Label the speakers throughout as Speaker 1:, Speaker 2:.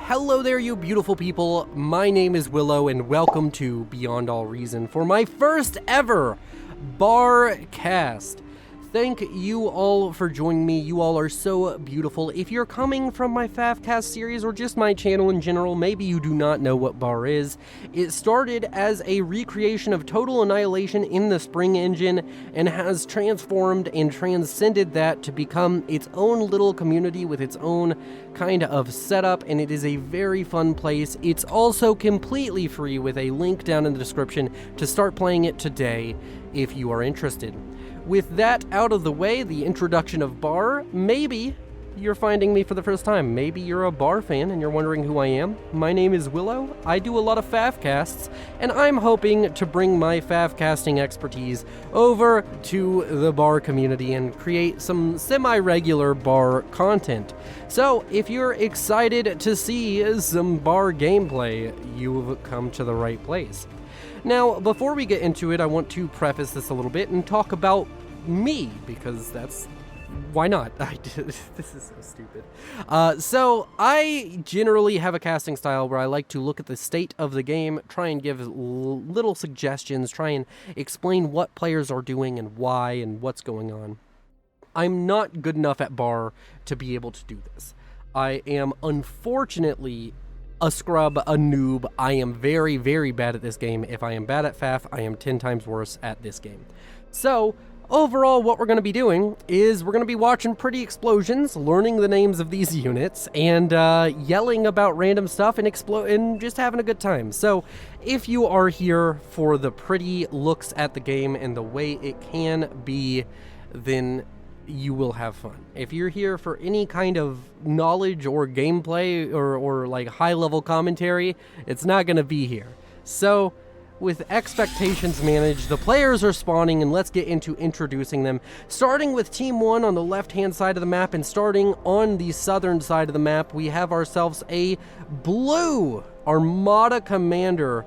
Speaker 1: Hello there, you beautiful people. My name is Willow, and welcome to Beyond All Reason for my first ever bar cast. Thank you all for joining me. You all are so beautiful. If you're coming from my FAFcast series or just my channel in general, maybe you do not know what bar is. It started as a recreation of Total Annihilation in the Spring engine and has transformed and transcended that to become its own little community with its own kind of setup, and it is a very fun place. It's also completely free with a link down in the description to start playing it today if you are interested. With that out of the way, the introduction of bar, maybe you're finding me for the first time. Maybe you're a bar fan and you're wondering who I am. My name is Willow. I do a lot of FAFcasts, and I'm hoping to bring my FAFcasting expertise over to the bar community and create some semi-regular bar content. So, if you're excited to see some bar gameplay, you've come to the right place. Now, before we get into it, I want to preface this a little bit and talk about me, because why not? This is so stupid. So, I generally have a casting style where I like to look at the state of the game, try and give little suggestions, try and explain what players are doing and why and what's going on. I'm not good enough at bar to be able to do this. I am unfortunately a scrub, a noob. I am very, very bad at this game. If I am bad at FAF, I am 10 times worse at this game. So, overall, what we're going to be doing is we're going to be watching pretty explosions, learning the names of these units, and yelling about random stuff and just having a good time. So, if you are here for the pretty looks at the game and the way it can be, then you will have fun. If you're here for any kind of knowledge or gameplay or like high-level commentary, it's not going to be here. So, with expectations managed, the players are spawning, and let's get into introducing them. Starting with Team 1 on the left-hand side of the map, and starting on the southern side of the map, we have ourselves a blue Armada Commander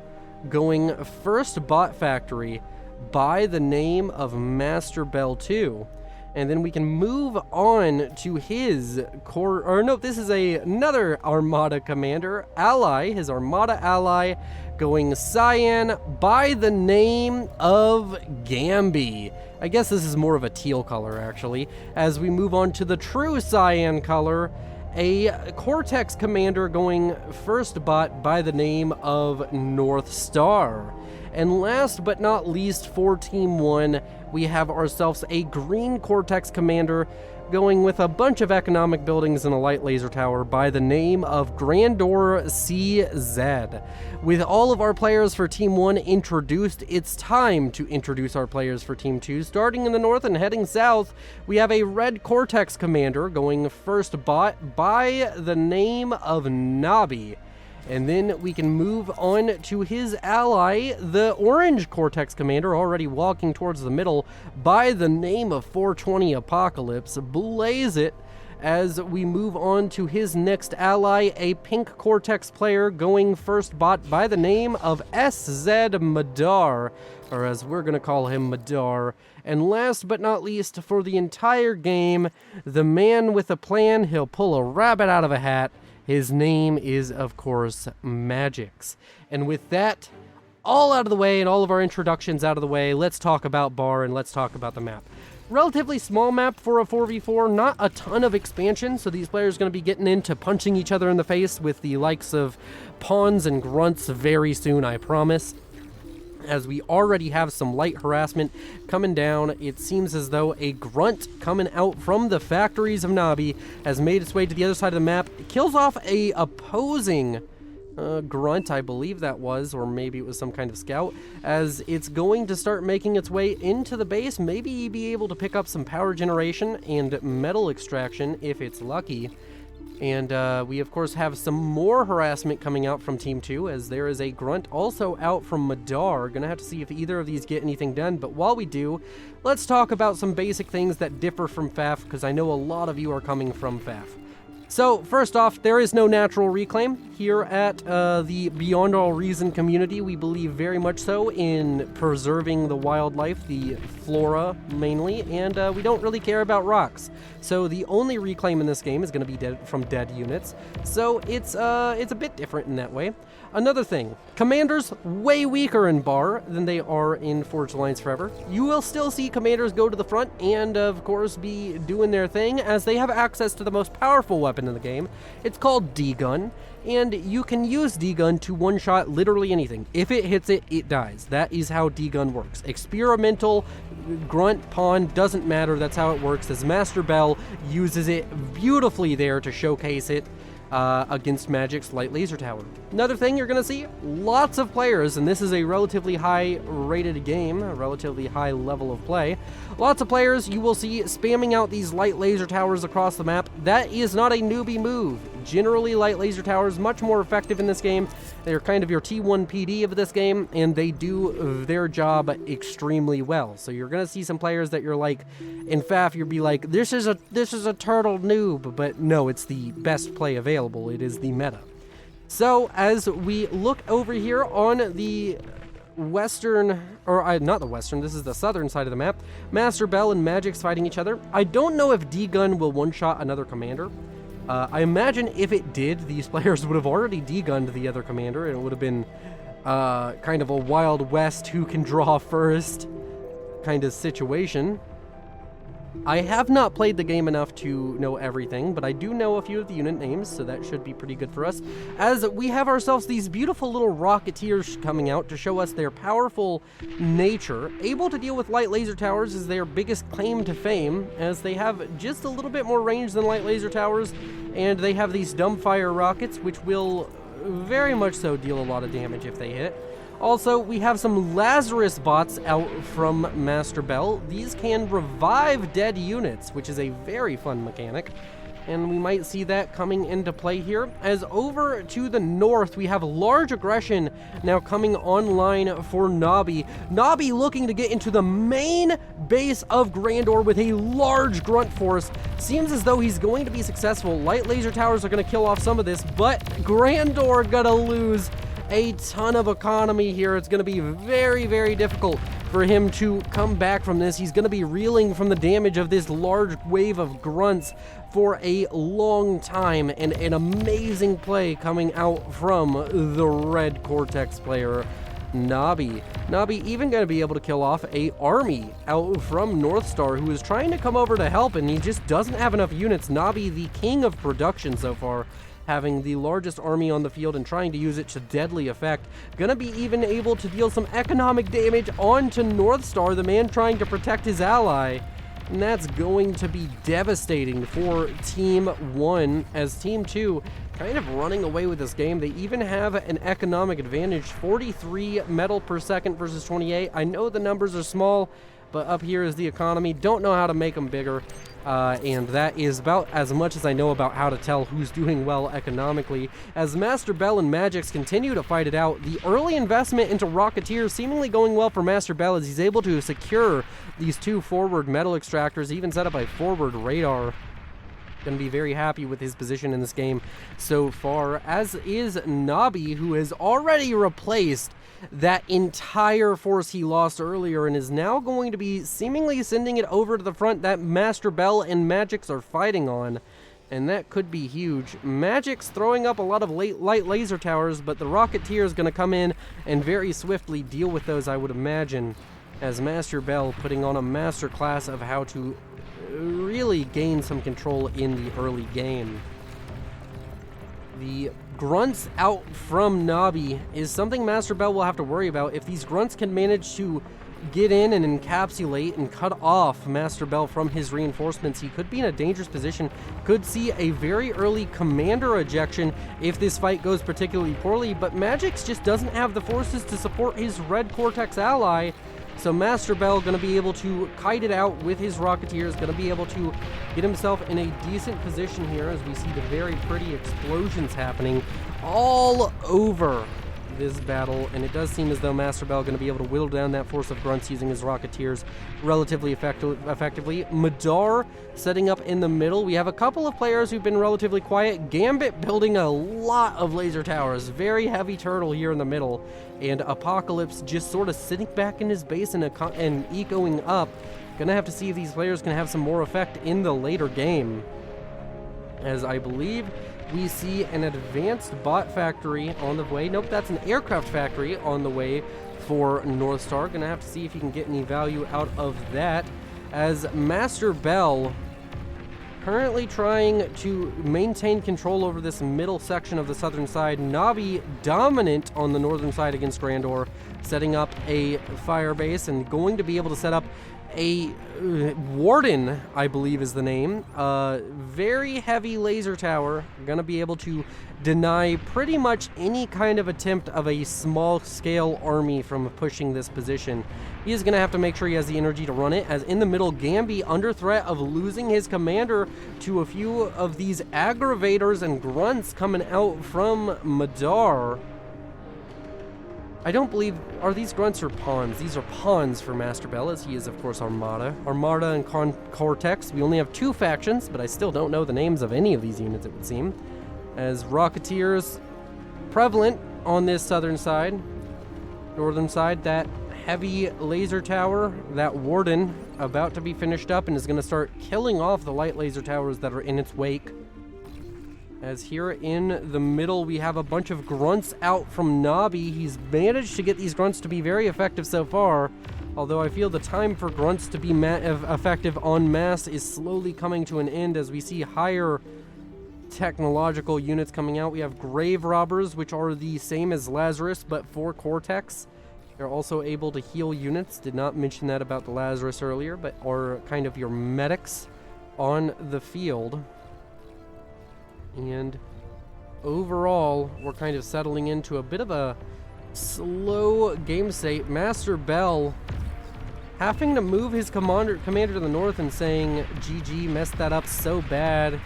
Speaker 1: going first bot factory by the name of Master Bell 2. And then we can move on to his this is another Armada Commander ally, his Armada ally, going Cyan by the name of Gamby. I guess this is more of a teal color, actually. As we move on to the true Cyan color, a Cortex Commander going first bot by the name of North Star. And last but not least for Team 1, we have ourselves a green Cortex Commander going with a bunch of economic buildings and a light laser tower by the name of Grandor CZ. With all of our players for Team 1 introduced, it's time to introduce our players for Team 2. Starting in the north and heading south, we have a red Cortex Commander going first bot by the name of Nabi. And then we can move on to his ally, the orange Cortex Commander, already walking towards the middle, by the name of 420 Apocalypse. Blaze it. As we move on to his next ally, a pink Cortex player going first bot by the name of SZ Madar, or as we're going to call him, Madar. And last but not least, for the entire game, the man with a plan, he'll pull a rabbit out of a hat. His name is, of course, Magix. And with that all out of the way and all of our introductions out of the way, let's talk about bar and let's talk about the map. Relatively small map for a 4v4, not a ton of expansion, so these players are going to be getting into punching each other in the face with the likes of pawns and grunts very soon, I promise. As we already have some light harassment coming down, it seems as though a grunt coming out from the factories of Nabi has made its way to the other side of the map. It kills off a opposing grunt, I believe that was, or maybe it was some kind of scout, as it's going to start making its way into the base, maybe be able to pick up some power generation and metal extraction if it's lucky. And we, of course, have some more harassment coming out from Team 2, as there is a grunt also out from Madar. Gonna have to see if either of these get anything done, but while we do, let's talk about some basic things that differ from FAF, because I know a lot of you are coming from FAF. So, first off, there is no natural reclaim. Here at the Beyond All Reason community, we believe very much so in preserving the wildlife, the flora mainly, and we don't really care about rocks. So the only reclaim in this game is going to be from dead units, so it's a bit different in that way. Another thing, commanders way weaker in Bar than they are in Forged Alliance Forever. You will still see commanders go to the front and, of course, be doing their thing as they have access to the most powerful weapon in the game. It's called D-Gun, and you can use D-Gun to one-shot literally anything. If it hits it, it dies. That is how D-Gun works. Experimental, grunt, pawn, doesn't matter. That's how it works, as Master Bell uses it beautifully there to showcase it against Magic's Light Laser Tower. Another thing you're going to see, lots of players, and this is a relatively high-rated game, a relatively high level of play. Lots of players you will see spamming out these Light Laser Towers across the map. That is not a newbie move. Generally, Light Laser Towers much more effective in this game. They're kind of your T1 PD of this game, and they do their job extremely well. So you're going to see some players that you're like, in FAF, you'll be like, this is a turtle noob, but no, it's the best play available. It is the meta. So as we look over here on the western, or not the western, this is the southern side of the map, Master Bell and Magic's fighting each other. I don't know if D-Gun will one-shot another commander. I imagine if it did, these players would have already D-Gunned the other commander, and it would have been kind of a Wild West who can draw first kind of situation. I have not played the game enough to know everything, but I do know a few of the unit names, so that should be pretty good for us. As we have ourselves these beautiful little Rocketeers coming out to show us their powerful nature. Able to deal with Light Laser Towers is their biggest claim to fame, as they have just a little bit more range than Light Laser Towers, and they have these Dumbfire Rockets, which will very much so deal a lot of damage if they hit. Also, we have some Lazarus bots out from Master Bell. These can revive dead units, which is a very fun mechanic. And we might see that coming into play here. As over to the north, we have large aggression now coming online for Nobby. Nobby looking to get into the main base of Grandor with a large grunt force. Seems as though he's going to be successful. Light Laser Towers are going to kill off some of this, but Grandor gonna lose a ton of economy here. It's going to be very, very difficult for him to come back from this. He's going to be reeling from the damage of this large wave of grunts for a long time, and an amazing play coming out from the red Cortex player, Nobby. Nobby even going to be able to kill off a army out from Northstar, who is trying to come over to help, and he just doesn't have enough units. Nobby, the king of production so far, having the largest army on the field and trying to use it to deadly effect. Gonna be even able to deal some economic damage onto Northstar, the man trying to protect his ally. And that's going to be devastating for Team 1, as Team 2 kind of running away with this game. They even have an economic advantage, 43 metal per second versus 28. I know the numbers are small, but up here is the economy. Don't know how to make them bigger. And that is about as much as I know about how to tell who's doing well economically. As Master Bell and Magix continue to fight it out, the early investment into Rocketeers seemingly going well for Master Bell, as he's able to secure these two forward metal extractors, even set up a forward radar. Going to be very happy with his position in this game so far, as is Nobby, who has already replaced that entire force he lost earlier and is now going to be seemingly sending it over to the front that Master Bell and Magix are fighting on, and that could be huge. Magix throwing up a lot of light laser towers, but the Rocketeer is going to come in and very swiftly deal with those, I would imagine, as Master Bell putting on a master class of how to really gain some control in the early game. The grunts out from Nobby is something Master Bell will have to worry about. If these grunts can manage to get in and encapsulate and cut off Master Bell from his reinforcements, he could be in a dangerous position. Could see a very early commander ejection if this fight goes particularly poorly, but Magix just doesn't have the forces to support his red Cortex ally. So Master Bell going to be able to kite it out with his Rocketeers, going to be able to get himself in a decent position here as we see the very pretty explosions happening all over this battle, and it does seem as though Master Bell going to be able to whittle down that force of grunts using his Rocketeers relatively effectively. Madar setting up in the middle. We have a couple of players who've been relatively quiet. Gambit building a lot of laser towers. Very heavy turtle here in the middle, and Apocalypse just sort of sitting back in his base and ecoing up. Gonna have to see if these players can have some more effect in the later game, as I believe we see an advanced bot factory on the way. Nope, that's an aircraft factory on the way for North Star. Gonna have to see if he can get any value out of that, as Master Bell currently trying to maintain control over this middle section of the southern side. Navi dominant on the northern side against Grandor, setting up a fire base and going to be able to set up a Warden, I believe is the name. Very heavy laser tower, gonna be able to deny pretty much any kind of attempt of a small scale army from pushing this position. He is gonna have to make sure he has the energy to run it, as in the middle, Gambi under threat of losing his commander to a few of these aggravators and grunts coming out from Madar. I don't believe, are these grunts or pawns? These are pawns for Master Bell, as he is, of course, Armada. Armada and Cortex. We only have 2 factions, but I still don't know the names of any of these units, it would seem. As Rocketeers prevalent on this southern side. Northern side, that heavy laser tower, that Warden, about to be finished up and is going to start killing off the light laser towers that are in its wake. As here in the middle, we have a bunch of grunts out from Nabi. He's managed to get these grunts to be very effective so far, although I feel the time for grunts to be effective en masse is slowly coming to an end as we see higher technological units coming out. We have Grave Robbers, which are the same as Lazarus, but for Cortex. They're also able to heal units. Did not mention that about the Lazarus earlier, but are kind of your medics on the field. And overall, we're kind of settling into a bit of a slow game state. Master Bell having to move his commander to the north and saying, GG, messed that up so bad.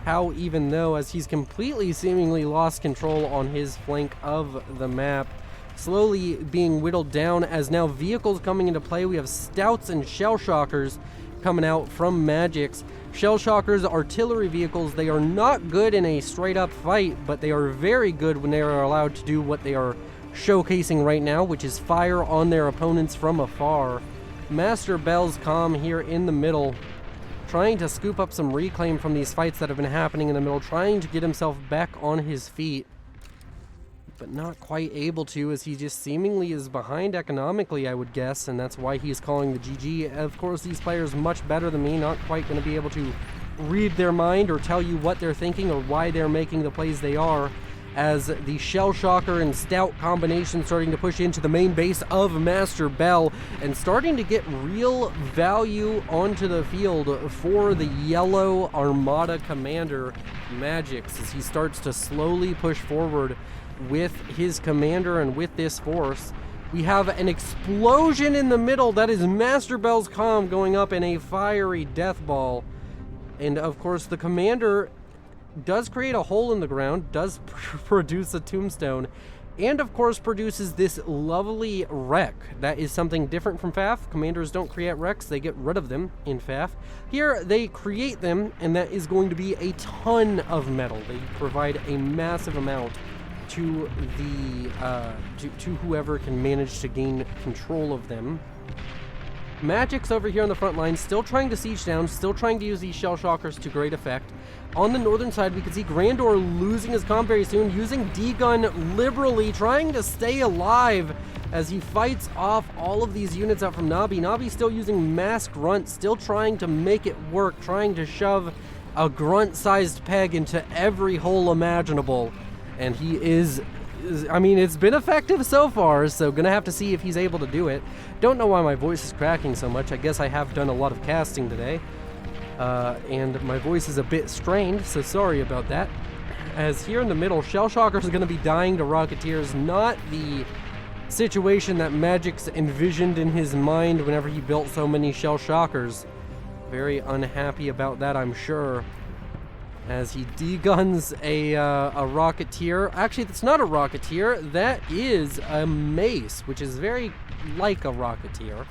Speaker 1: How even though, as he's completely seemingly lost control on his flank of the map. Slowly being whittled down as now vehicles coming into play. We have Stouts and Shell Shockers coming out from Magix. Shell Shockers, artillery vehicles, they are not good in a straight up fight, but they are very good when they are allowed to do what they are showcasing right now, which is fire on their opponents from afar. Master Bell's comm here in the middle, trying to scoop up some reclaim from these fights that have been happening in the middle, trying to get himself back on his feet, but not quite able to, as he just seemingly is behind economically, I would guess, and that's why he's calling the GG. Of course, these players much better than me, not quite going to be able to read their mind or tell you what they're thinking or why they're making the plays they are, as the Shell Shocker and Stout combination starting to push into the main base of Master Bell and starting to get real value onto the field for the yellow Armada commander, Magix, as he starts to slowly push forward with his commander and with this force. We have an explosion in the middle. That is Master Bell's comm going up in a fiery death ball. And of course the commander does create a hole in the ground, does produce a tombstone, and of course produces this lovely wreck. That is something different from FAF. Commanders don't create wrecks, they get rid of them in FAF. Here they create them, and that is going to be a ton of metal. They provide a massive amount to the to whoever can manage to gain control of them. Magix over here on the front line, still trying to siege down, still trying to use these Shell Shockers to great effect. On the northern side, we can see Grandor losing his comm very soon, using D-Gun liberally, trying to stay alive as he fights off all of these units out from Nabi. Nabi still using mass grunt, still trying to make it work, trying to shove a grunt-sized peg into every hole imaginable. And he is, I mean, it's been effective so far, so gonna have to see if he's able to do it. Don't know why my voice is cracking so much. I guess I have done a lot of casting today, and my voice is a bit strained, so sorry about that. As here in the middle, Shell Shockers are gonna be dying to Rocketeers, not the situation that Magix envisioned in his mind whenever he built so many Shell Shockers. Very unhappy about that, I'm sure. as he deguns a Rocketeer. Actually, that's not a Rocketeer. That is a Mace, which is very like a Rocketeer.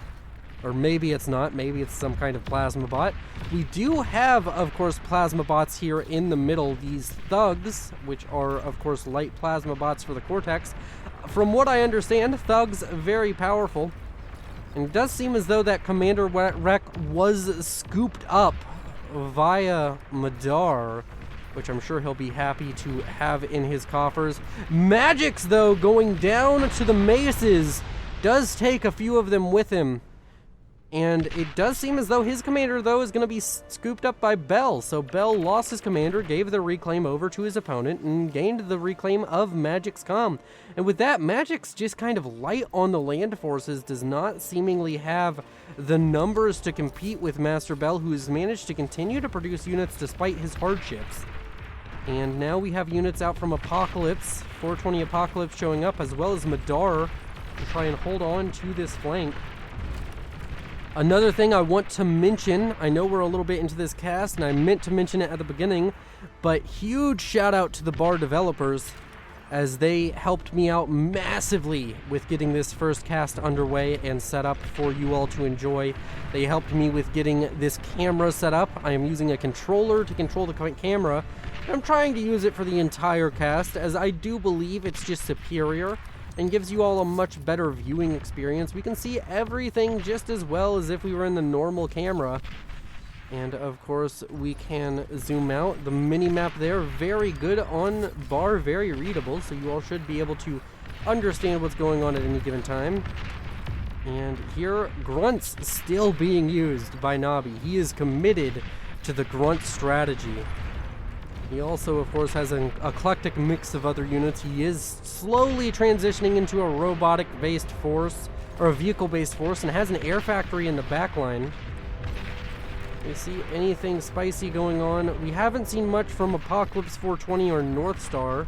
Speaker 1: Or maybe it's not. Maybe it's some kind of plasma bot. We do have, of course, plasma bots here in the middle. These thugs, which are, of course, light plasma bots for the Cortex. From what I understand, thugs very powerful. And it does seem as though that Commander Wreck was scooped up via Madar, which I'm sure he'll be happy to have in his coffers. Magix, though, going down to the Maces, does take a few of them with him. And it does seem as though his commander, though, is going to be scooped up by Bell. So Bell lost his commander, gave the reclaim over to his opponent, and gained the reclaim of Magix Com. And with that, Magix just kind of light on the land forces, does not seemingly have the numbers to compete with Master Bell, who has managed to continue to produce units despite his hardships. And now we have units out from Apocalypse, 420 Apocalypse showing up, as well as Madar, to try and hold on to this flank. Another thing I want to mention, I know we're a little bit into this cast, and I meant to mention it at the beginning, but huge shout out to the Bar developers, as they helped me out massively with getting this first cast underway and set up for you all to enjoy. They helped me with getting this camera set up. I am using a controller to control the camera. I'm trying to use it for the entire cast, as I do believe it's just superior and gives you all a much better viewing experience. We can see everything just as well as if we were in the normal camera. And of course, we can zoom out. The mini-map there, very good on Bar, very readable, so you all should be able to understand what's going on at any given time. And here, Grunt's still being used by Nabi. He is committed to the Grunt strategy. He also, of course, has an eclectic mix of other units. He is slowly transitioning into a robotic-based force, or a vehicle-based force, and has an air factory in the backline. We see anything spicy going on. We haven't seen much from Apocalypse 420 or North Star.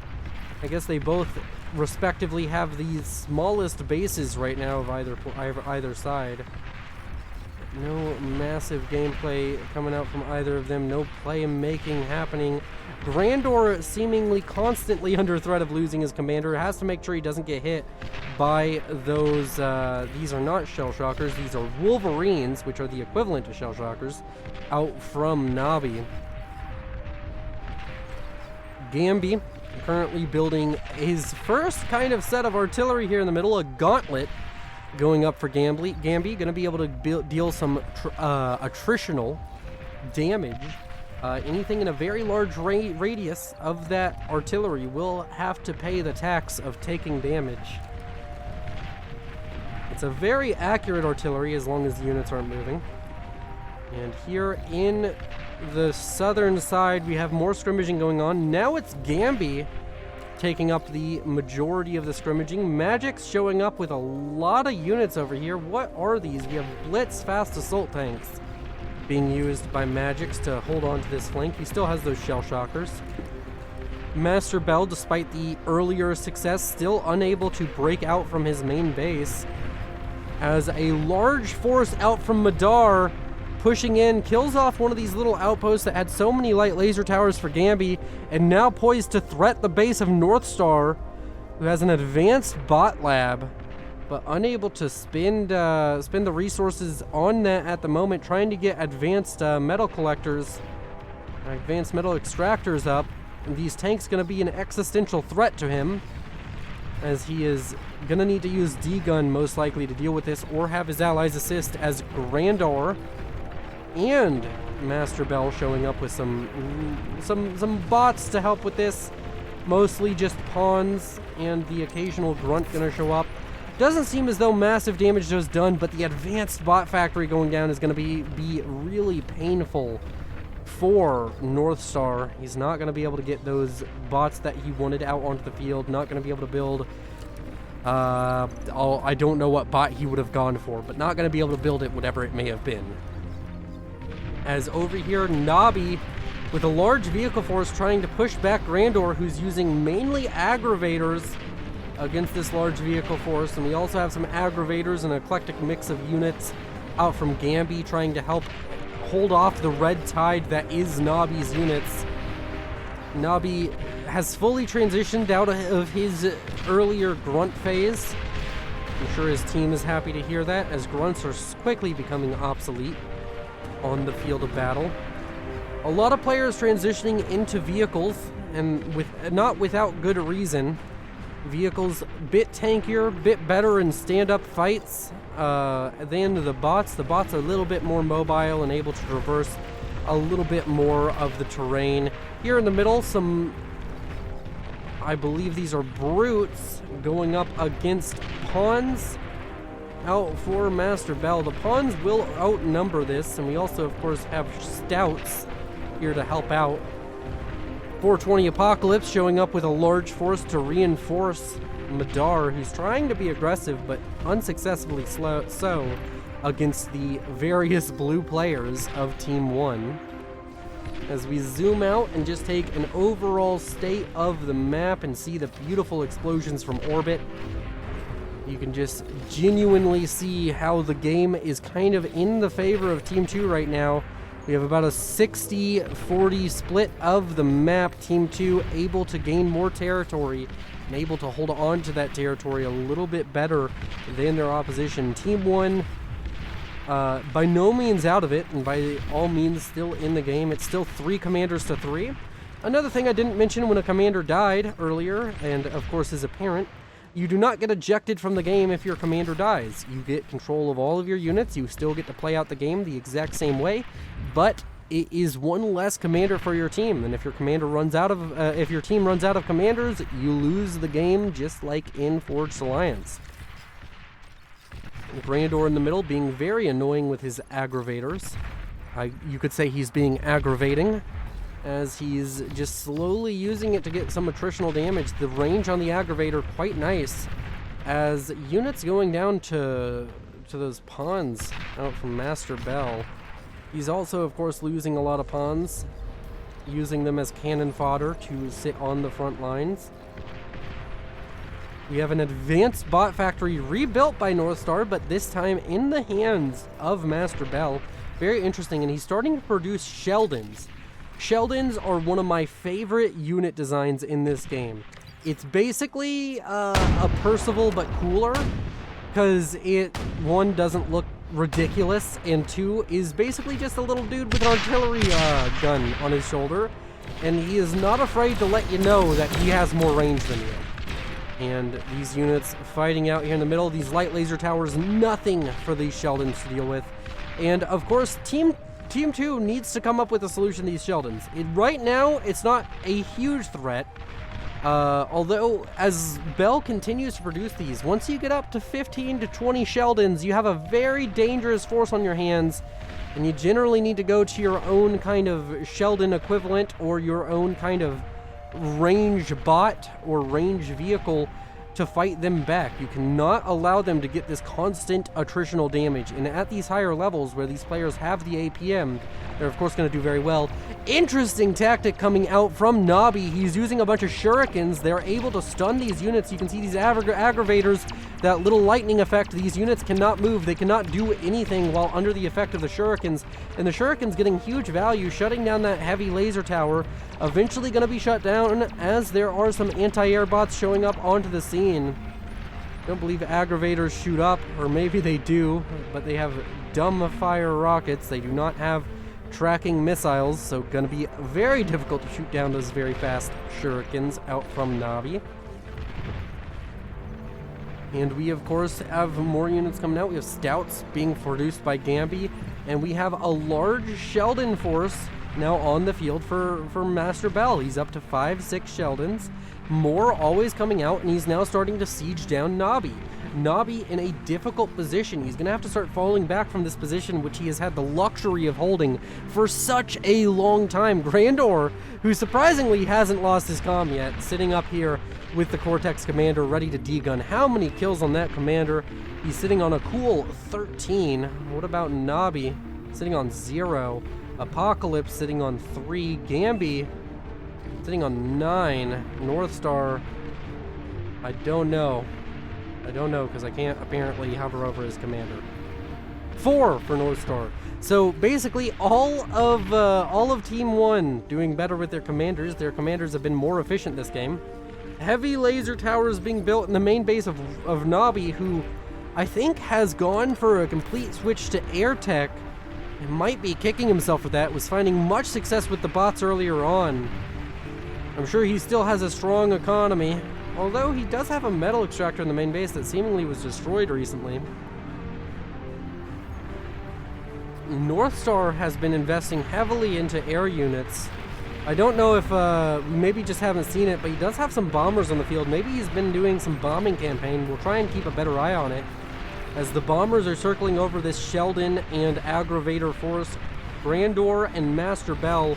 Speaker 1: I guess they both respectively have the smallest bases right now of either side. No massive gameplay coming out from either of them. No play-making happening. Grandor seemingly constantly under threat of losing his commander. Has to make sure he doesn't get hit by those, these are not Shell Shockers. These are Wolverines, which are the equivalent to Shell Shockers, out from Nabi. Gambi currently building his first kind of set of artillery here in the middle, a gauntlet going up for Gambi. Gambi going to be able to deal some attritional damage. Anything in a very large radius of that artillery will have to pay the tax of taking damage. It's a very accurate artillery as long as the units aren't moving. And here in the southern side, we have more scrimmaging going on. Now it's Gambi taking up the majority of the scrimmaging. Magix showing up with a lot of units over here. What are these? We have Blitz fast assault tanks being used by Magix to hold on to this flank. He still has those Shell Shockers. Master Bell, despite the earlier success, still unable to break out from his main base, as a large force out from Madar pushing in, kills off one of these little outposts that had so many light laser towers for Gambi, and now poised to threat the base of North Star, who has an advanced bot lab, but unable to spend the resources on that at the moment, trying to get advanced metal collectors, advanced metal extractors up. And these tanks going to be an existential threat to him, as he is going to need to use D-Gun most likely to deal with this, or have his allies assist, as Grandor and Master Bell showing up with some bots to help with this. Mostly just pawns and the occasional grunt gonna show up. Doesn't seem as though massive damage was done, but the advanced bot factory going down is gonna be really painful for North Star. He's not gonna be able to get those bots that he wanted out onto the field. Not gonna be able to build I don't know what bot he would have gone for, but not gonna be able to build it, whatever it may have been. As over here, Nabi, with a large vehicle force trying to push back Grandor, who's using mainly aggravators against this large vehicle force. And we also have some aggravators and an eclectic mix of units out from Gambi, trying to help hold off the red tide that is Nabi's units. Nabi has fully transitioned out of his earlier grunt phase. I'm sure his team is happy to hear that, as grunts are quickly becoming obsolete on the field of battle. A lot of players transitioning into vehicles, and not without good reason. Vehicles bit tankier, bit better in stand-up fights than the bots. The bots are a little bit more mobile and able to traverse a little bit more of the terrain. Here in the middle, I believe these are brutes going up against pawns out for Master Bell. The pawns will outnumber this, and we also, of course, have stouts here to help out. 420 Apocalypse showing up with a large force to reinforce Madar, who's trying to be aggressive but unsuccessfully so against the various blue players of Team 1. As we zoom out and just take an overall state of the map and see the beautiful explosions from orbit, you can just genuinely see how the game is kind of in the favor of Team 2 right now. We have about a 60-40 split of the map. Team 2 able to gain more territory and able to hold on to that territory a little bit better than their opposition. Team 1 by no means out of it, and by all means still in the game. It's still 3 commanders to 3. Another thing I didn't mention, when a commander died earlier, and of course is apparent, you do not get ejected from the game if your commander dies. You get control of all of your units. You still get to play out the game the exact same way, but it is one less commander for your team. And if your commander runs out of, if your team runs out of commanders, you lose the game, just like in Forged Alliance. Grandor in the middle being very annoying with his aggravators. You could say he's being aggravating, as he's just slowly using it to get some attritional damage. The range on the aggravator quite nice, as units going down to those pawns out from Master Bell. He's also, of course, losing a lot of pawns, using them as cannon fodder to sit on the front lines. We have an advanced bot factory rebuilt by Northstar, but this time in the hands of Master Bell. Very interesting, and he's starting to produce Sheldons. Sheldons are one of my favorite unit designs in this game. It's basically a Percival, but cooler, because it, 1, doesn't look ridiculous, and 2, is basically just a little dude with an artillery gun on his shoulder, and he is not afraid to let you know that he has more range than you. And these units fighting out here in the middle, these light laser towers, nothing for these Sheldons to deal with. And of course, Team 2 needs to come up with a solution to these Sheldons. Right now, it's not a huge threat. Although, as Bell continues to produce these, once you get up to 15 to 20 Sheldons, you have a very dangerous force on your hands, and you generally need to go to your own kind of Sheldon equivalent, or your own kind of range bot or range vehicle to fight them back. You cannot allow them to get this constant attritional damage, and at these higher levels where these players have the APM, they're of course going to do very well. Interesting tactic coming out from Nabi. He's using a bunch of shurikens. They're able to stun these units. You can see these aggravators, that little lightning effect. These units cannot move. They cannot do anything while under the effect of the shurikens, and the shurikens getting huge value, shutting down that heavy laser tower. Eventually going to be shut down, as there are some anti-air bots showing up onto the scene. Don't believe aggravators shoot up, or maybe they do, but they have dumb fire rockets. They do not have tracking missiles, so gonna be very difficult to shoot down those very fast shurikens out from Nabi. And we, of course, have more units coming out. We have stouts being produced by Gambi, and we have a large Sheldon force now on the field for Master Bell. He's up to 5-6 Sheldons. More always coming out, and he's now starting to siege down Nabi. Nabi in a difficult position. He's going to have to start falling back from this position, which he has had the luxury of holding for such a long time. Grandor, who surprisingly hasn't lost his comm yet, sitting up here with the Cortex Commander ready to degun. How many kills on that Commander? He's sitting on a cool 13. What about Nabi? Sitting on 0. Apocalypse sitting on 3. Gambi sitting on 9. Northstar, I don't know, because I can't apparently hover over his commander. 4 for North Star. So basically all of Team 1 doing better with their commanders. Their commanders have been more efficient this game. Heavy laser towers being built in the main base of Nabi, who I think has gone for a complete switch to air tech. He might be kicking himself for that. Was finding much success with the bots earlier on. I'm sure he still has a strong economy, although he does have a metal extractor in the main base that seemingly was destroyed recently. North Star has been investing heavily into air units. I don't know if, maybe just haven't seen it, but he does have some bombers on the field. Maybe he's been doing some bombing campaign. We'll try and keep a better eye on it. As the bombers are circling over this Sheldon and Aggravator force, Grandor and Master Bell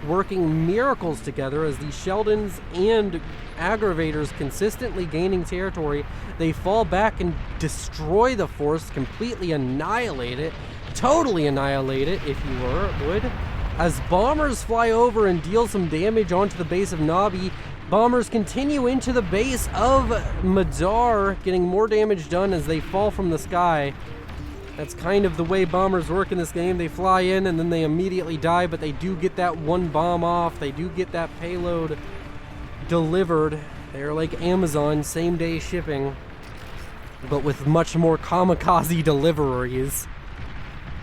Speaker 1: working miracles together as these Sheldons and Aggravators consistently gaining territory. They fall back and destroy the force, completely annihilate it, totally annihilate it, if you would. As bombers fly over and deal some damage onto the base of Nabi, bombers continue into the base of Madar, getting more damage done as they fall from the sky. That's kind of the way bombers work in this game. They fly in and then they immediately die, but they do get that one bomb off. They do get that payload delivered. They're like Amazon, same day shipping, but with much more kamikaze deliveries.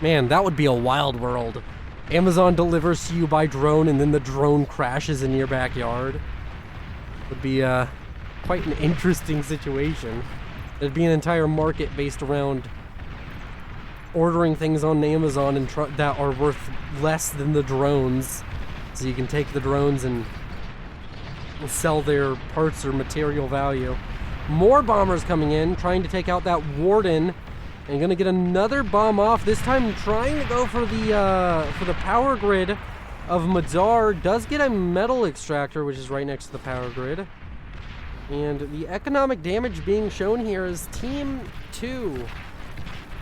Speaker 1: Man, that would be a wild world. Amazon delivers to you by drone and then the drone crashes in your backyard. Would be quite an interesting situation. There'd be an entire market based around ordering things on Amazon and that are worth less than the drones. So you can take the drones and sell their parts or material value. More bombers coming in, trying to take out that Warden. And gonna get another bomb off, this time trying to go for the power grid of Madar. Does get a metal extractor, which is right next to the power grid. And the economic damage being shown here is Team 2.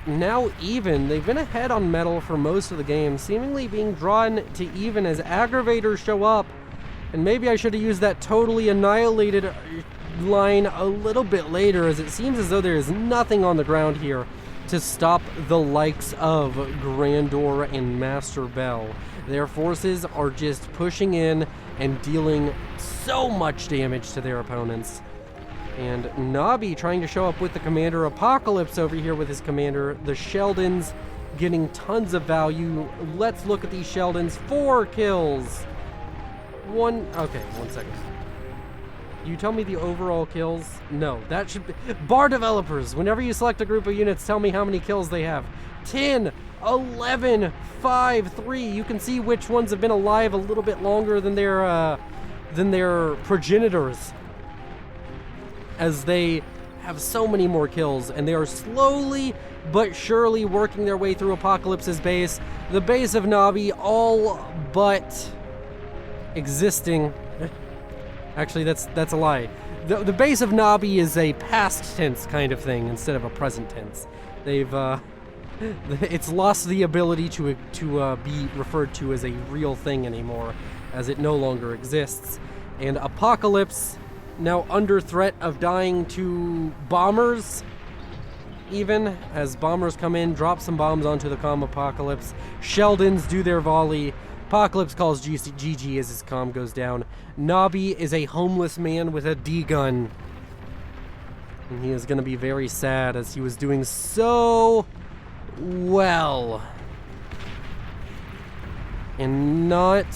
Speaker 1: Now even. They've been ahead on metal for most of the game, seemingly being drawn to even as Aggravators show up. And maybe I should have used that totally annihilated line a little bit later, as it seems as though there is nothing on the ground here to stop the likes of Grandor and Master Bell. Their forces are just pushing in and dealing so much damage to their opponents. And Nabi trying to show up with the commander. Apocalypse over here with his commander. The Sheldons getting tons of value. Let's look at these Sheldons. 4 kills. Okay, 1 second. You tell me the overall kills? No, that should be... Bar developers, whenever you select a group of units, tell me how many kills they have. 10, 11, 5, 3. You can see which ones have been alive a little bit longer than their progenitors, as they have so many more kills, and they are slowly but surely working their way through Apocalypse's base. The base of Nabi all but existing. Actually, that's a lie. The base of Nabi is a past tense kind of thing instead of a present tense. They've it's lost the ability to be referred to as a real thing anymore, as it no longer exists. And Apocalypse now under threat of dying to bombers, even as bombers come in, drop some bombs onto the comm Apocalypse. Sheldons do their volley. Apocalypse calls GG as his comm goes down. Nabi is a homeless man with a D-gun. And he is going to be very sad, as he was doing so well and not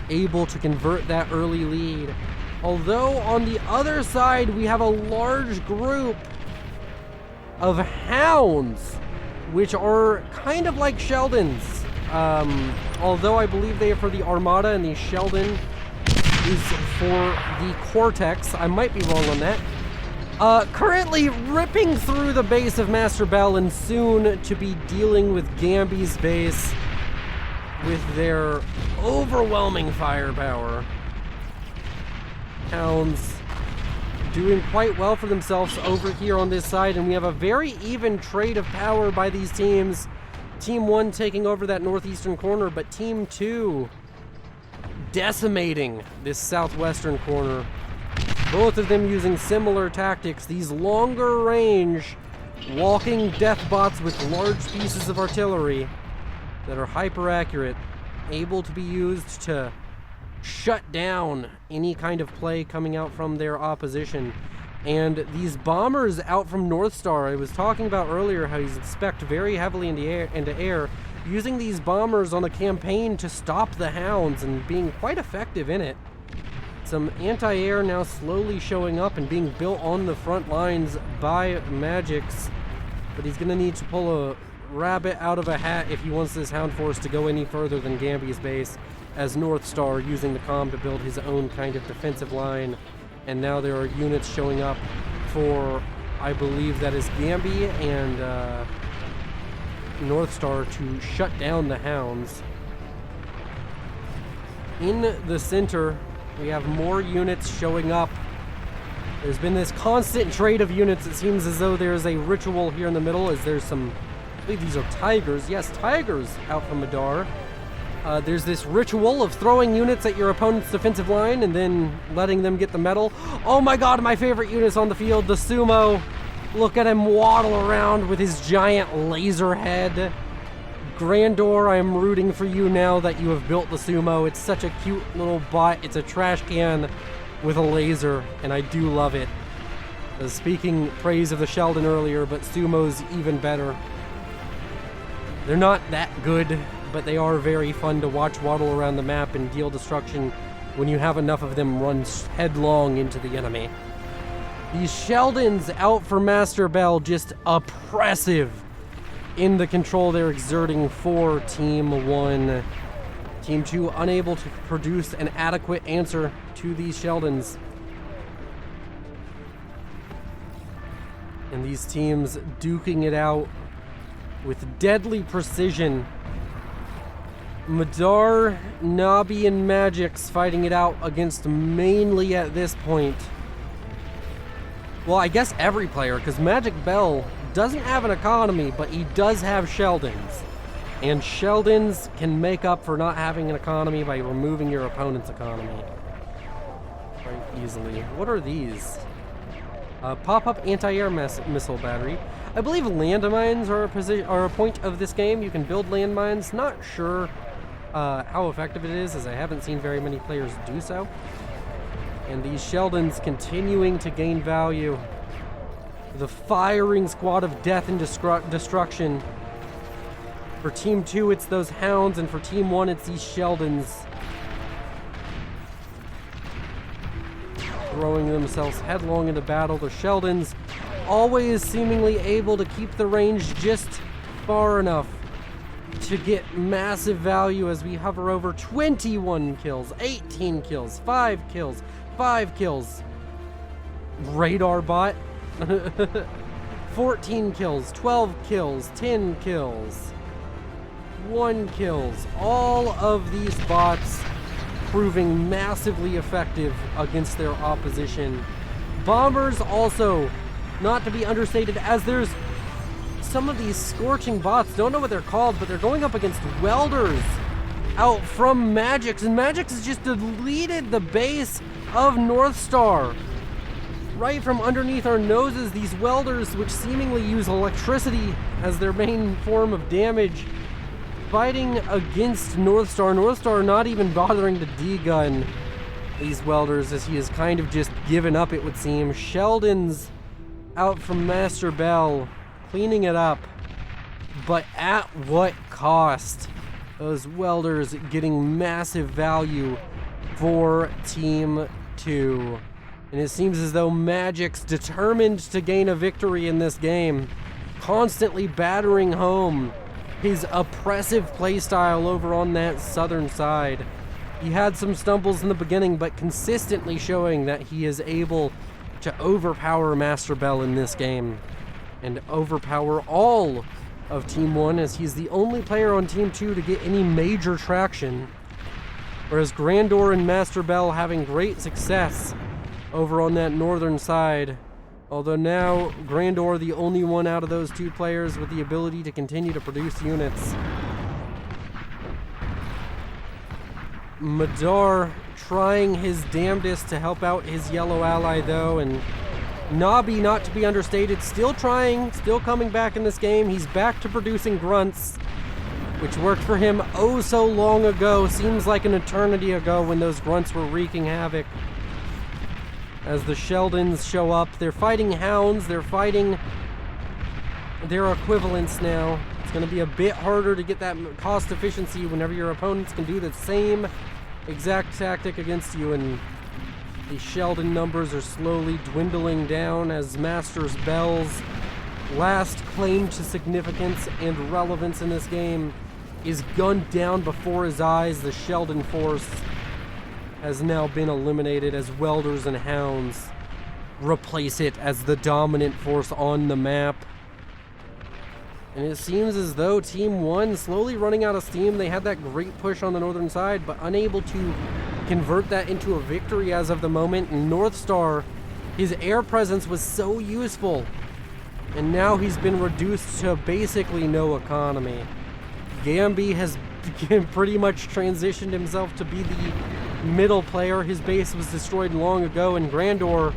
Speaker 1: able to convert that early lead. Although on the other side we have a large group of hounds, which are kind of like Sheldons. Although I believe they are for the Armada and the Sheldon is for the Cortex. I might be wrong on that. Currently ripping through the base of Master Bell, and soon to be dealing with Gambi's base with their overwhelming firepower. Hounds doing quite well for themselves over here on this side, and we have a very even trade of power by these teams. Team 1 taking over that northeastern corner, but Team 2 decimating this southwestern corner. Both of them using similar tactics, these longer range walking death bots with large pieces of artillery that are hyper accurate, able to be used to shut down any kind of play coming out from their opposition. And these bombers out from North Star, I was talking about earlier how he's spec'd very heavily into air, using these bombers on a campaign to stop the hounds and being quite effective in it. Some anti-air now slowly showing up and being built on the front lines by Magix, but he's gonna need to pull a rabbit out of a hat if he wants this hound force to go any further than Gambi's base, as North Star using the comm to build his own kind of defensive line. And now there are units showing up for, I believe that is Gambi and North Star to shut down the hounds. In the center, we have more units showing up. There's been this constant trade of units. It seems as though there's a ritual here in the middle, as there's some, I believe these are tigers. Yes, tigers out from Madar. There's this ritual of throwing units at your opponent's defensive line and then letting them get the medal. Oh my god, my favorite units on the field, the sumo. Look at him waddle around with his giant laser head. Grandor, I am rooting for you now that you have built the sumo. It's such a cute little bot. It's a trash can with a laser, and I do love it. Speaking praise of the Sheldon earlier, but sumo's even better. They're not that good, but they are very fun to watch waddle around the map and deal destruction when you have enough of them run headlong into the enemy. These Sheldons out for Master Bell, just oppressive in the control they're exerting for Team 1. Team 2 unable to produce an adequate answer to these Sheldons. And these teams duking it out with deadly precision. Madar, Nabi, and Magix fighting it out against mainly at this point. Well, I guess every player, because Magic Bell doesn't have an economy, but he does have Sheldons. And Sheldons can make up for not having an economy by removing your opponent's economy quite easily. What are these? Pop-up anti-air missile battery. I believe landmines are a point of this game. You can build landmines. Not sure how effective it is, as I haven't seen very many players do so. And these Sheldons continuing to gain value. The firing squad of death and destruction. For Team 2, it's those hounds, and for Team 1, it's these Sheldons. Throwing themselves headlong into battle. The Sheldons always seemingly able to keep the range just far enough to get massive value as we hover over 21 kills, 18 kills, 5 kills, 5 kills. Radar bot. 14 kills, 12 kills, 10 kills, 1 kills. All of these bots proving massively effective against their opposition. Bombers also not to be understated, as there's some of these scorching bots, don't know what they're called, but they're going up against welders out from Magix, and Magix has just deleted the base of North Star. Right from underneath our noses, these welders, which seemingly use electricity as their main form of damage, fighting against North Star. North Star not even bothering to de-gun these welders, as he has kind of just given up, it would seem. Sheldon's out from Master Bell, cleaning it up, but at what cost? Those welders getting massive value for Team 2. And it seems as though Magic's determined to gain a victory in this game, constantly battering home his oppressive playstyle over on that southern side. He had some stumbles in the beginning, but consistently showing that he is able to overpower Master Bell in this game and overpower all of Team 1, as he's the only player on Team 2 to get any major traction, whereas Grandor and Master Bell having great success over on that northern side. Although now Grandor the only one out of those two players with the ability to continue to produce units. Madar trying his damnedest to help out his yellow ally though, and Nabi, not to be understated, still trying, still coming back in this game. He's back to producing grunts, which worked for him oh so long ago. Seems like an eternity ago when those grunts were wreaking havoc. As the Sheldons show up, they're fighting hounds, they're fighting their equivalents now. It's going to be a bit harder to get that cost efficiency whenever your opponents can do the same exact tactic against you, and the Sheldon numbers are slowly dwindling down as Master's Bell's last claim to significance and relevance in this game is gunned down before his eyes. The Sheldon force has now been eliminated as Welders and Hounds replace it as the dominant force on the map. And it seems as though Team 1 slowly running out of steam. They had that great push on the northern side, but unable to convert that into a victory as of the moment. And Northstar, his air presence was so useful, and now he's been reduced to basically no economy. Gamby has pretty much transitioned himself to be the middle player. His base was destroyed long ago, and Grandor,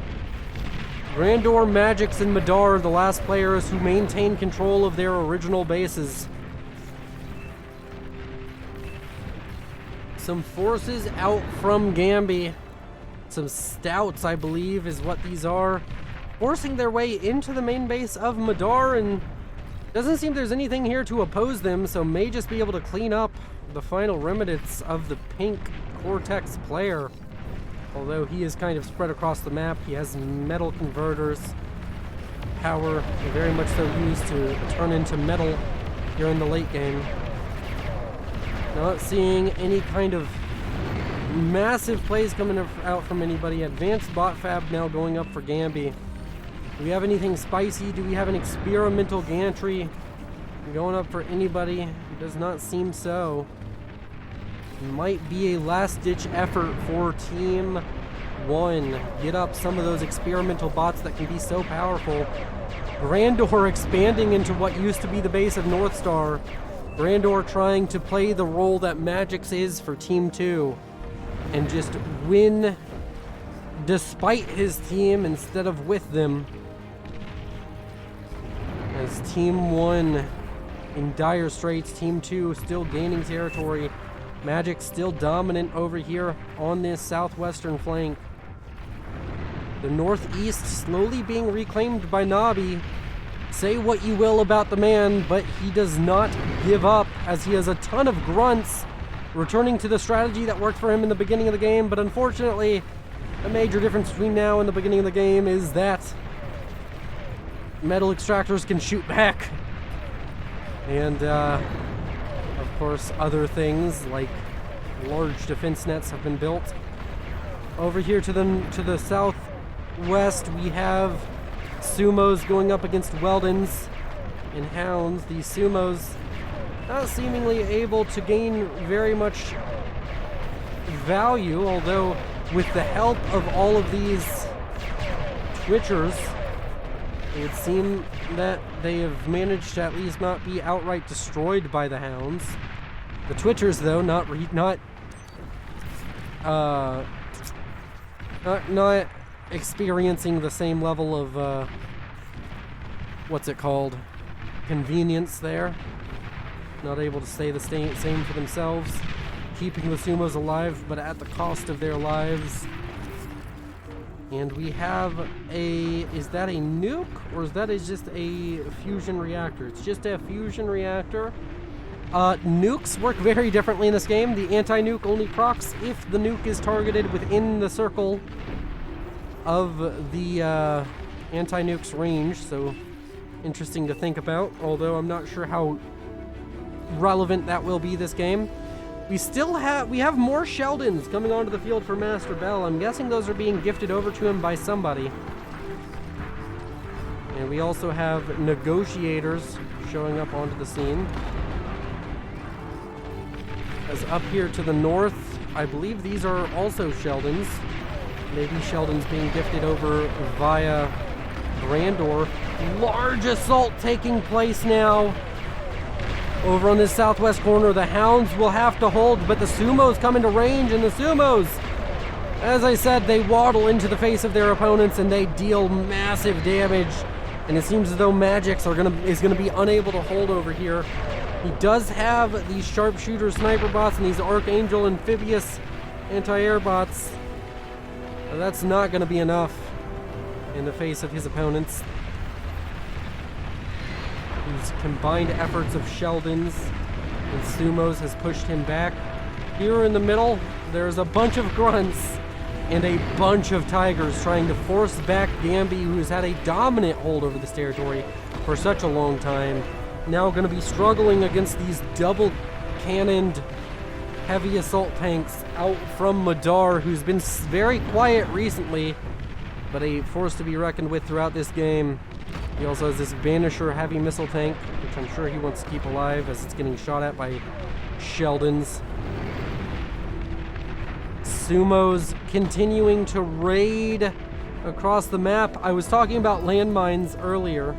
Speaker 1: Magix, and Madar are the last players who maintain control of their original bases. Some forces out from Gamby. Some stouts, I believe, is what these are, forcing their way into the main base of Madar, and doesn't seem there's anything here to oppose them, so may just be able to clean up the final remnants of the pink Cortex player. Although he is kind of spread across the map, he has metal converters, power, very much so used to turn into metal here in the late game. Not seeing any kind of massive plays coming out from anybody. Advanced bot fab now going up for Gamby. Do we have anything spicy? Do we have an experimental gantry going up for anybody? It does not seem so. Might be a last-ditch effort for Team 1. Get up some of those experimental bots that can be so powerful. Grandor expanding into what used to be the base of Northstar. Grandor trying to play the role that Magix is for Team 2 and just win despite his team instead of with them. As Team 1 in dire straits, Team 2 still gaining territory. Magix still dominant over here on this southwestern flank. The northeast slowly being reclaimed by Nabi. Say what you will about the man, but he does not give up, as he has a ton of grunts, returning to the strategy that worked for him in the beginning of the game. But unfortunately, a major difference between now and the beginning of the game is that metal extractors can shoot back. And of course, other things like large defense nets have been built. Over here to the southwest, we have Sumos going up against Weldons and Hounds. These Sumos not seemingly able to gain very much value, although with the help of all of these Twitchers, it would seem that they have managed to at least not be outright destroyed by the Hounds. The Twitchers, though, not experiencing the same level of convenience there. Not able to stay the same for themselves, keeping the Sumos alive, but at the cost of their lives. And we have is that a nuke, or is that just a fusion reactor? It's just a fusion reactor. Nukes work very differently in this game. The anti-nuke only procs if the nuke is targeted within the circle of the anti-nuke's range, so interesting to think about, although I'm not sure how relevant that will be this game. We have more Sheldons coming onto the field for Master Bell. I'm guessing those are being gifted over to him by somebody. And we also have negotiators showing up onto the scene. As up here to the north, I believe these are also Sheldons. Maybe Sheldon's being gifted over via Grandor. Large assault taking place now. Over on this southwest corner, the Hounds will have to hold, but the Sumos come into range, and the Sumos As I said, they waddle into the face of their opponents and they deal massive damage. And it seems as though Magix is gonna be unable to hold over here. He does have these sharpshooter sniper bots and these Archangel amphibious anti-air bots. But that's not gonna be enough in the face of his opponents. These combined efforts of Sheldon's and Sumo's has pushed him back. Here in the middle, there's a bunch of grunts and a bunch of tigers trying to force back Gambi, who's had a dominant hold over this territory for such a long time. Now going to be struggling against these double cannoned heavy assault tanks out from Madar, who's been very quiet recently, but a force to be reckoned with throughout this game. He also has this Banisher heavy missile tank, which I'm sure he wants to keep alive as it's getting shot at by Sheldon's. Sumo's continuing to raid across the map. I was talking about landmines earlier,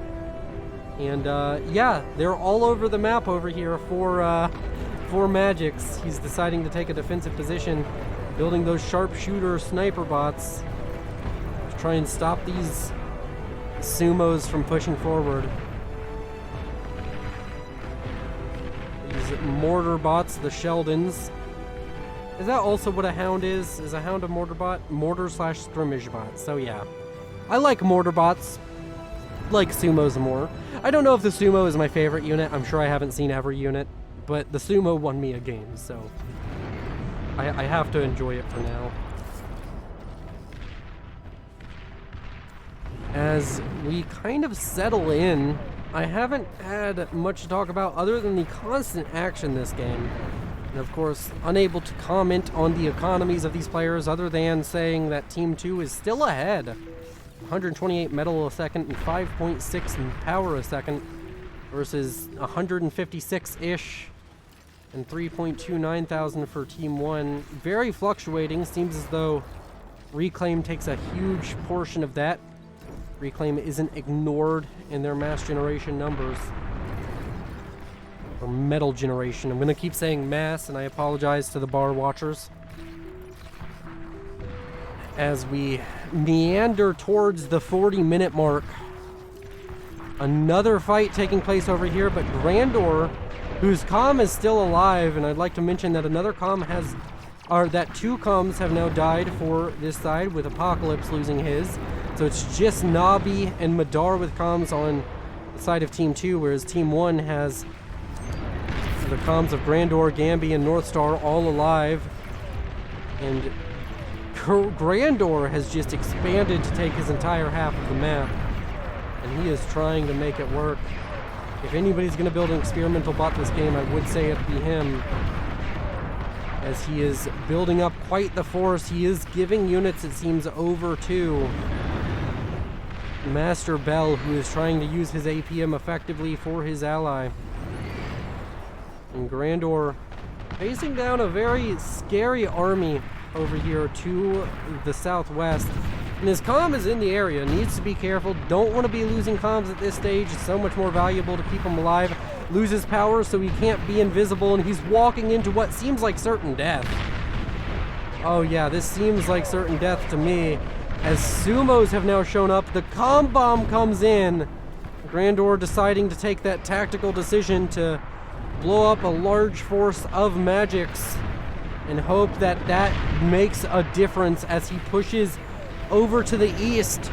Speaker 1: and yeah, they're all over the map over here for Magix. He's deciding to take a defensive position, building those sharpshooter sniper bots to try and stop these Sumos from pushing forward. These mortar bots, the Sheldons. Is that also what a hound is? Is a hound a mortar bot? Mortar/skirmish bot. So yeah. I like mortar bots. Like Sumos more. I don't know if the Sumo is my favorite unit. I'm sure I haven't seen every unit. But the Sumo won me a game, so I have to enjoy it for now. As we kind of settle in, I haven't had much to talk about other than the constant action this game. And of course, unable to comment on the economies of these players other than saying that Team 2 is still ahead. 128 metal a second and 5.6 in power a second versus 156-ish and 3.29 thousand for Team 1. Very fluctuating. Seems as though Reclaim takes a huge portion of that. Reclaim isn't ignored in their mass generation numbers. Or metal generation. I'm going to keep saying mass, and I apologize to the bar watchers. As we meander towards the 40-minute mark. Another fight taking place over here, but Grandor, whose comm is still alive, and I'd like to mention that another comm has, or that two comms have now died for this side, with Apocalypse losing his. So it's just Nabi and Madar with comms on the side of Team 2, whereas Team 1 has the comms of Grandor, Gambi, and Northstar all alive. And Grandor has just expanded to take his entire half of the map. And he is trying to make it work. If anybody's going to build an experimental bot this game, I would say it'd be him. As he is building up quite the force, he is giving units, it seems, over to Master Bell, who is trying to use his APM effectively for his ally. And Grandor facing down a very scary army over here to the southwest. And his comm is in the area, needs to be careful. Don't want to be losing comms at this stage. It's so much more valuable to keep him alive. Loses power so he can't be invisible, and he's walking into what seems like certain death. Oh yeah, this seems like certain death to me. As Sumos have now shown up, the comm bomb comes in. Grandor deciding to take that tactical decision to blow up a large force of Magix and hope that that makes a difference as he pushes over to the east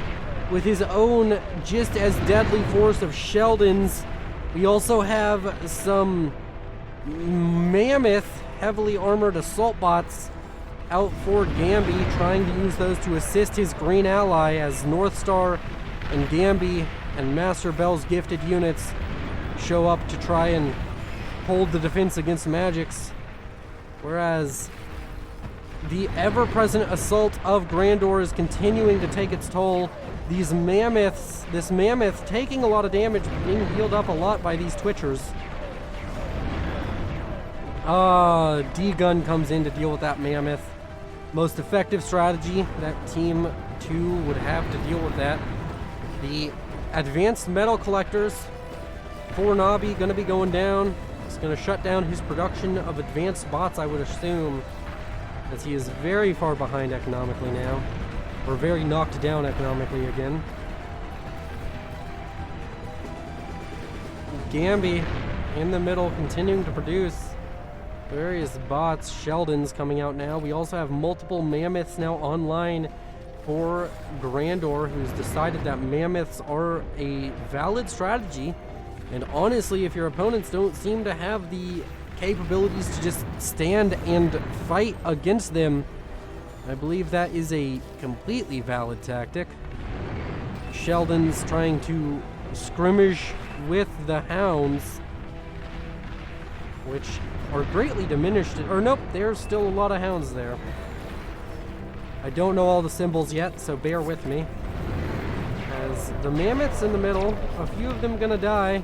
Speaker 1: with his own just as deadly force of Sheldons. We also have some mammoth heavily armored assault bots out for Gambi, trying to use those to assist his green ally as Northstar and Gambi and Master Bell's gifted units show up to try and hold the defense against Magix. Whereas the ever-present assault of Grandor is continuing to take its toll. These mammoths, this mammoth taking a lot of damage, being healed up a lot by these Twitchers. D-Gun comes in to deal with that mammoth. Most effective strategy that Team 2 would have to deal with that. The advanced metal collectors for Nabi going to be going down. It's going to shut down his production of advanced bots, I would assume. as he is very far behind economically now. Or very knocked down economically again. Gamby in the middle, continuing to produce. Various bots, Sheldons coming out now. We also have multiple mammoths now online for Grandor, who's decided that mammoths are a valid strategy. And honestly, if your opponents don't seem to have the capabilities to just stand and fight against them, I believe that is a completely valid tactic. Sheldon's trying to skirmish with the hounds, which are greatly diminished. Or nope, there's still a lot of hounds there. I don't know all the symbols yet, so bear with me. As the mammoths in the middle, a few of them gonna die,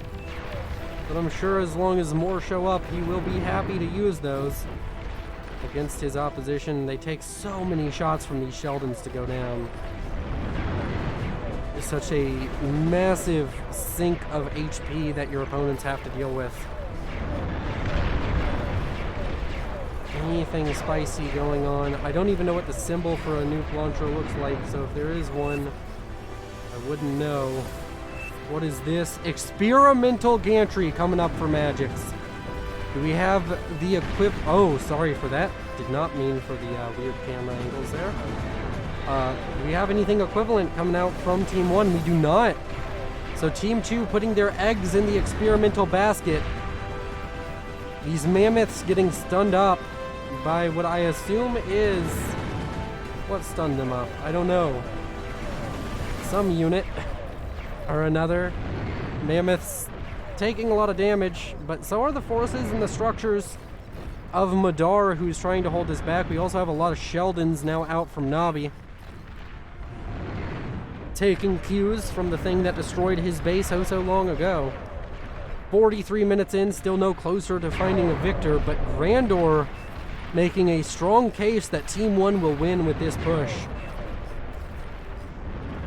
Speaker 1: but I'm sure as long as more show up, he will be happy to use those against his opposition. They take so many shots from these Sheldons to go down. It's such a massive sink of HP that your opponents have to deal with. Anything spicy going on. I don't even know what the symbol for a nuke launcher looks like, so if there is one, I wouldn't know. What is this? Experimental gantry coming up for Magix. Do we have the oh, sorry for that. Did not mean for the weird camera angles there. Do we have anything equivalent coming out from Team 1? We do not. So Team 2 putting their eggs in the experimental basket. These mammoths getting stunned up by what I assume is... What stunned them up? I don't know. Some unit or another. Mammoths taking a lot of damage, but so are the forces and the structures of Madar, who's trying to hold this back. We also have a lot of Sheldons now out from Nabi, taking cues from the thing that destroyed his base oh so long ago. 43 minutes in, still no closer to finding a victor, but Grandor making a strong case that Team 1 will win with this push.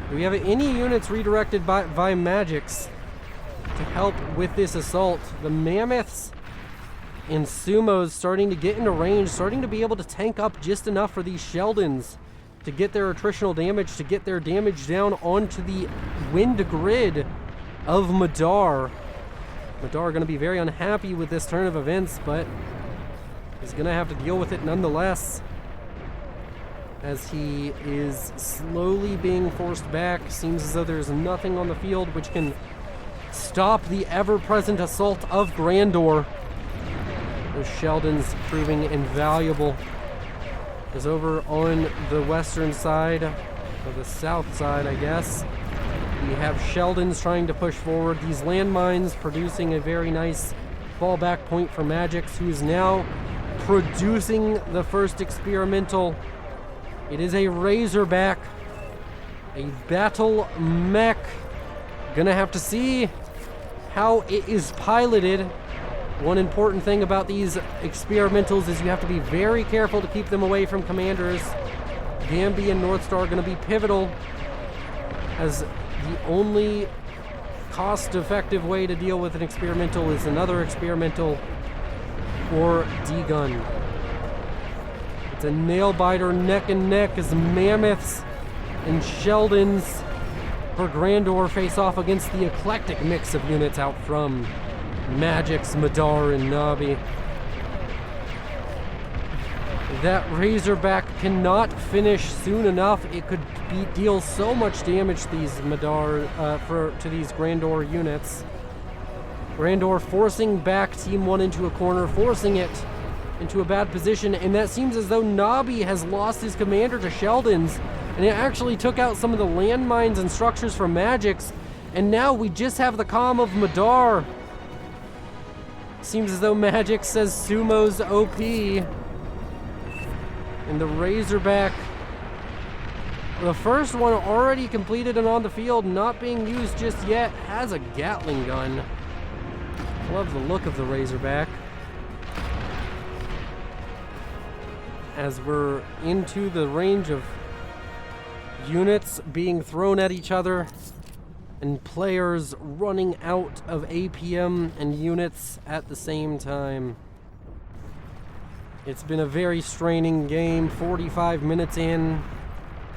Speaker 1: Do we have any units redirected by Magix to help with this assault? The mammoths and sumos starting to get into range, starting to be able to tank up just enough for these Sheldons to get their attritional damage, to get their damage down onto the wind grid of Madar. Madar going to be very unhappy with this turn of events, but he's going to have to deal with it nonetheless, as he is slowly being forced back. Seems as though there's nothing on the field which can stop the ever-present assault of Grandor. Those Sheldons proving invaluable. Is over on the western side, or the south side, I guess. We have Sheldons trying to push forward. These landmines producing a very nice fallback point for Magix, who is now producing the first experimental. It is a Razorback, a battle mech. Gonna have to see how it is piloted. One important thing about these experimentals is you have to be very careful to keep them away from commanders. Gamby and Northstar are going to be pivotal, as the only cost-effective way to deal with an experimental is another experimental or D-gun. It's a nail-biter neck and neck as Mammoths and Sheldons for Grandor face off against the eclectic mix of units out from Magix, Madar, and Nabi. That Razorback cannot finish soon enough. It could deal so much damage to these Madar, to these Grandor units. Grandor forcing back Team 1 into a corner, forcing it into a bad position, and that seems as though Nabi has lost his commander to Sheldons, and it actually took out some of the landmines and structures from Magix, and now we just have the comm of Madar. Seems as though Magix says Sumo's OP. And the Razorback, the first one already completed and on the field, not being used just yet, has a Gatling gun. Love the look of the Razorback. As we're into the range of units being thrown at each other, and players running out of APM and units at the same time. It's been a very straining game, 45 minutes in,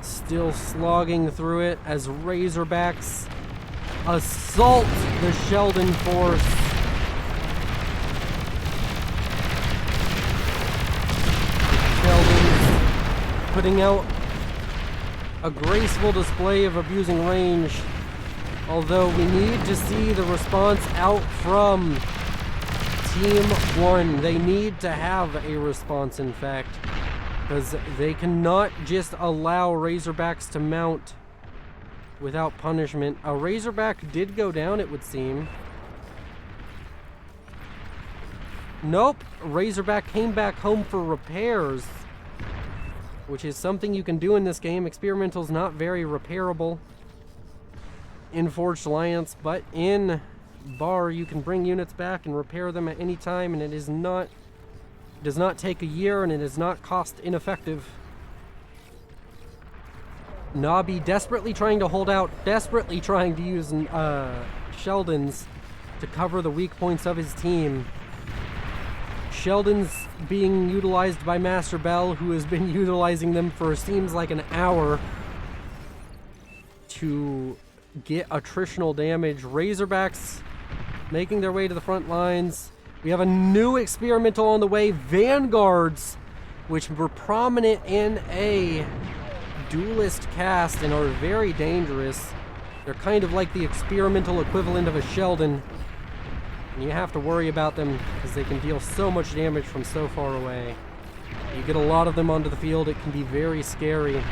Speaker 1: still slogging through it as Razorbacks assault the Sheldon force. Sheldon's putting out a graceful display of abusing range, although we need to see the response out from Team 1. They need to have a response, in fact, because they cannot just allow Razorbacks to mount without punishment. A Razorback did go down, it would seem. Nope, Razorback came back home for repairs, which is something you can do in this game. Experimental's not very repairable in Forged Alliance, but in Bar you can bring units back and repair them at any time, and it does not take a year, and it is not cost ineffective. Nobby desperately trying to hold out, desperately trying to use Sheldons to cover the weak points of his team. Sheldon's being utilized by Master Bell, who has been utilizing them for seems like an hour to get attritional damage. Razorbacks making their way to the front lines. We have a new experimental on the way, Vanguards, which were prominent in a duelist cast and are very dangerous. They're kind of like the experimental equivalent of a Sheldon, and you have to worry about them because they can deal so much damage from so far away. You get a lot of them onto the field, it can be very scary.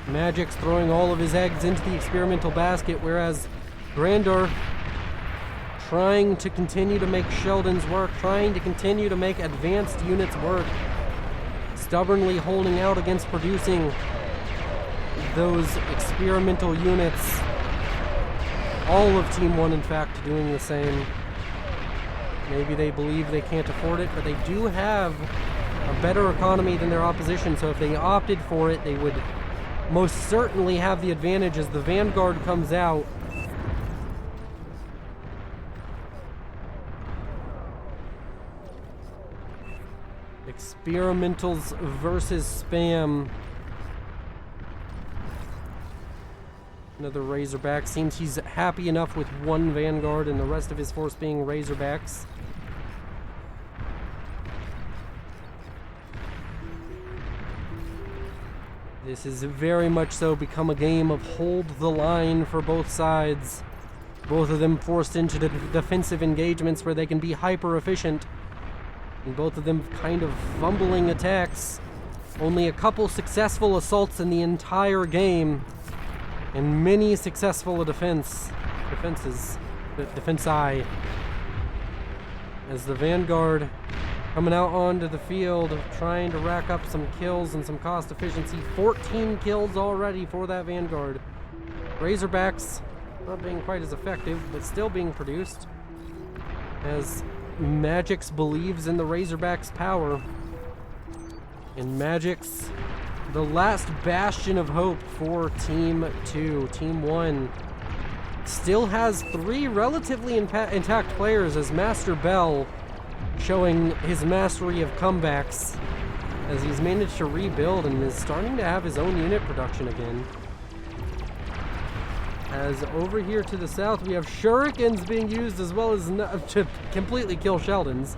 Speaker 1: Magic's throwing all of his eggs into the experimental basket, whereas Grandor trying to continue to make Sheldons work, trying to continue to make advanced units work, stubbornly holding out against producing those experimental units. All of Team 1, in fact, doing the same. Maybe they believe they can't afford it, but they do have a better economy than their opposition, so if they opted for it, they would most certainly have the advantage as the Vanguard comes out. Experimentals versus Spam. Another Razorback. Seems he's happy enough with one Vanguard and the rest of his force being Razorbacks. This has very much so become a game of hold the line for both sides. Both of them forced into the defensive engagements where they can be hyper efficient. And both of them kind of fumbling attacks. Only a couple successful assaults in the entire game, and many successful defenses. Defensi. As the Vanguard coming out onto the field, trying to rack up some kills and some cost efficiency. 14 kills already for that Vanguard. Razorbacks not being quite as effective, but still being produced, as Magix believes in the Razorbacks' power. And Magix, the last bastion of hope for Team 2. Team 1 still has 3 relatively intact players, as Master Bell showing his mastery of comebacks, as he's managed to rebuild and is starting to have his own unit production again. As over here to the south, we have shurikens being used as well as to completely kill Sheldons,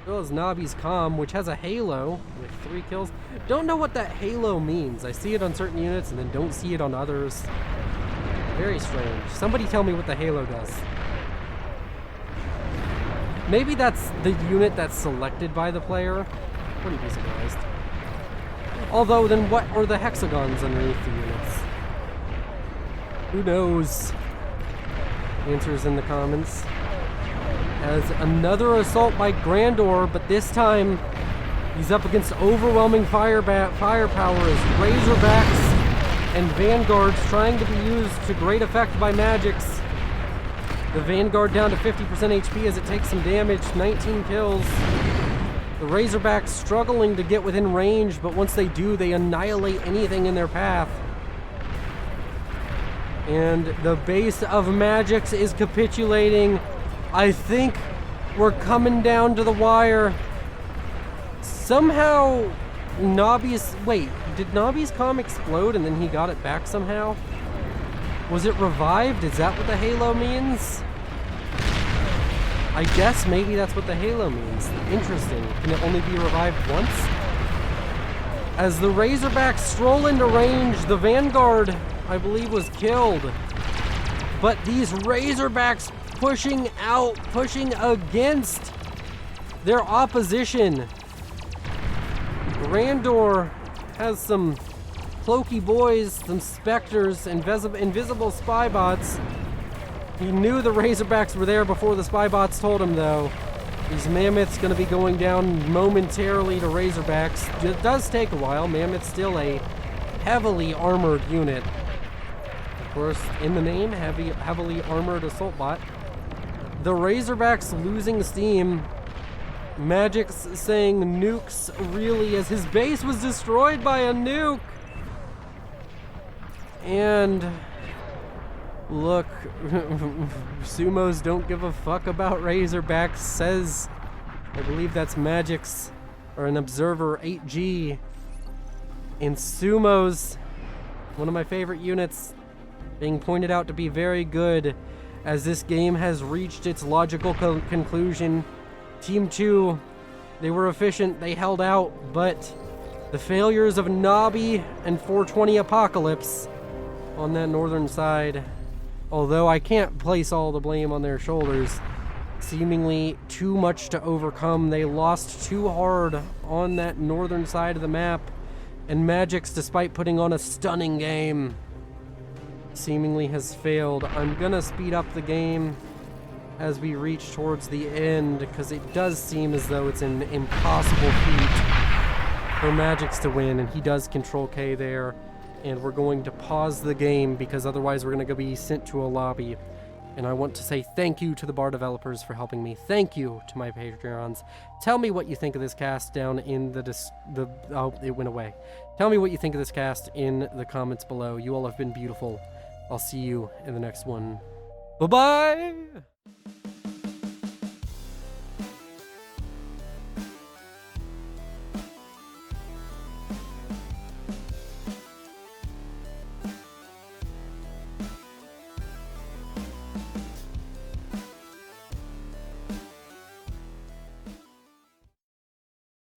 Speaker 1: as well as Nobby's Comm, which has a halo with 3 kills. Don't know what that halo means. I see it on certain units and then don't see it on others. Very strange. Somebody tell me what the halo does. Maybe that's the unit that's selected by the player. Wouldn't be surprised. Although, then what are the hexagons underneath the units? Who knows? Answers in the comments. As another assault by Grandor, but this time he's up against overwhelming firepower as Razorbacks and Vanguards trying to be used to great effect by Magix. The Vanguard down to 50% HP as it takes some damage, 19 kills. The Razorbacks struggling to get within range, but once they do, they annihilate anything in their path. And the base of Magix is capitulating. I think we're coming down to the wire. Somehow, Nabi's... Wait, did Nabi's comm explode and then he got it back somehow? Was it revived? Is that what the halo means? I guess maybe that's what the halo means. Interesting. Can it only be revived once? As the Razorbacks stroll into range, the Vanguard, I believe, was killed. But these Razorbacks pushing out, pushing against their opposition. Grandor has some cloaky boys, some specters, invisible spy bots. He knew the Razorbacks were there before the spy bots told him, though. These Mammoths going to be going down momentarily to Razorbacks. It does take a while. Mammoth's still a heavily armored unit. Of course, in the name, heavily armored assault bot. The Razorbacks losing steam. Magic's saying nukes really, as his base was destroyed by a nuke. And look, Sumos don't give a fuck about Razorbacks, says, I believe that's Magic's, or an Observer 8G. And Sumos, one of my favorite units, being pointed out to be very good, as this game has reached its logical conclusion. Team 2, they were efficient, they held out, but the failures of Nabi and 420 Apocalypse on that northern side, although I can't place all the blame on their shoulders, seemingly too much to overcome. They lost too hard on that northern side of the map, and Magic's, despite putting on a stunning game, seemingly has failed. I'm gonna speed up the game as we reach towards the end, because it does seem as though it's an impossible feat for Magic's to win, and he does control K there. And we're going to pause the game because otherwise we're going to be sent to a lobby. And I want to say thank you to the bar developers for helping me. Thank you to my Patreons. Tell me what you think of this cast down in oh, it went away. Tell me what you think of this cast in the comments below. You all have been beautiful. I'll see you in the next one. Bye-bye!